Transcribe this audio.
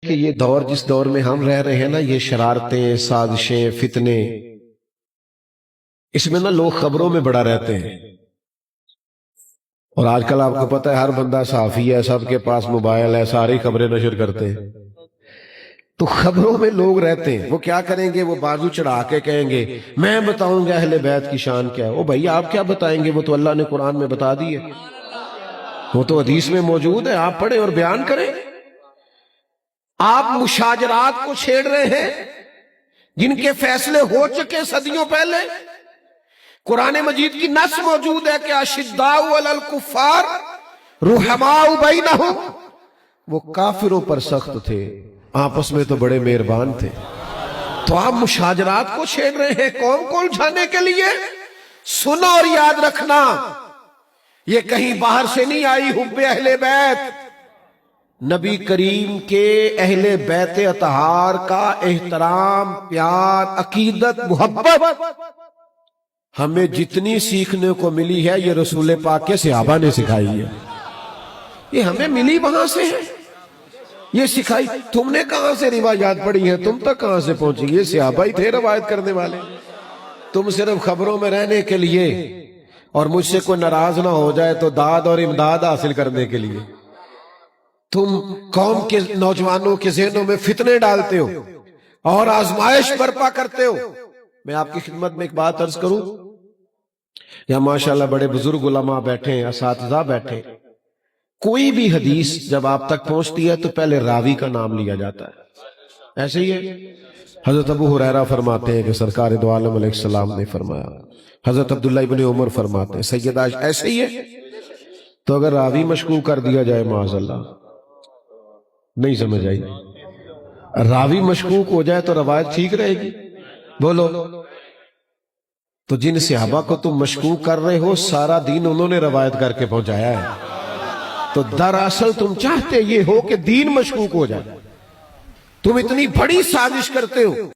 کہ یہ دور جس دور میں ہم رہ رہے ہیں نا، یہ شرارتیں، سازشیں، فتنے، اس میں نا لوگ خبروں میں بڑا رہتے ہیں. اور آج کل آپ کو پتہ ہے ہر بندہ صحافی ہے، سب کے پاس موبائل ہے، ساری خبریں نشر کرتے ہیں. تو خبروں میں لوگ رہتے ہیں. وہ کیا کریں گے؟ وہ بازو چڑھا کے کہیں گے میں بتاؤں گا اہل بیت کی شان کیا ہے. او بھائی آپ کیا بتائیں گے؟ وہ تو اللہ نے قرآن میں بتا دی ہے، وہ تو حدیث میں موجود ہے. آپ پڑھیں اور بیان کریں. آپ مشاجرات کو چھیڑ رہے ہیں جن کے فیصلے ہو چکے صدیوں پہلے. قرآن مجید کی نص موجود ہے کہ اشداء علی الکفار رحماء بینہم، وہ کافروں پر سخت تھے، آپس میں تو بڑے مہربان تھے. تو آپ مشاجرات کو چھیڑ رہے ہیں قوم کو الجھانے کے لیے. سنو اور یاد رکھنا، یہ کہیں باہر سے نہیں آئی حب اہل بیت. نبی کریم کے اہل بیت اطہار کا احترام، پیار، عقیدت، محبت ہمیں جتنی سیکھنے کو ملی ہے یہ رسول پاک کے صحابہ نے سکھائی ہے. یہ ہمیں ملی وہاں سے ہے، یہ سکھائی. تم نے کہاں سے روایات پڑھی ہیں؟ تم تک کہاں سے پہنچی؟ یہ صحابہ ہی تھے روایت کرنے والے. تم صرف خبروں میں رہنے کے لیے اور مجھ سے کوئی ناراض نہ ہو جائے تو داد اور امداد حاصل کرنے کے لیے تم قوم کے نوجوانوں کے ذہنوں میں فتنے ڈالتے ہو اور آزمائش برپا کرتے ہو. میں آپ کی خدمت میں ایک بات عرض کروں. یا ماشاءاللہ بڑے بزرگ علماء بیٹھے ہیں، اساتذہ بیٹھے. کوئی بھی حدیث جب آپ تک پہنچتی ہے تو پہلے راوی کا نام لیا جاتا ہے. ایسے ہی ہے. حضرت ابو ہریرہ فرماتے ہیں کہ سرکار دو عالم علیہ السلام نے فرمایا. حضرت عبداللہ ابن عمر فرماتے ہیں، سیدہ عائشہ. ایسے ہی ہے. تو اگر راوی مشکوک کر دیا جائے معاذ اللہ، نہیں سمجھ آئی، راوی مشکوک ہو جائے تو روایت ٹھیک رہے گی؟ بولو. تو جن صحابہ کو تم مشکوک کر رہے ہو سارا دین انہوں نے روایت کر کے پہنچایا ہے. تو دراصل تم چاہتے یہ ہو کہ دین مشکوک ہو جائے. تم اتنی بڑی سازش کرتے ہو.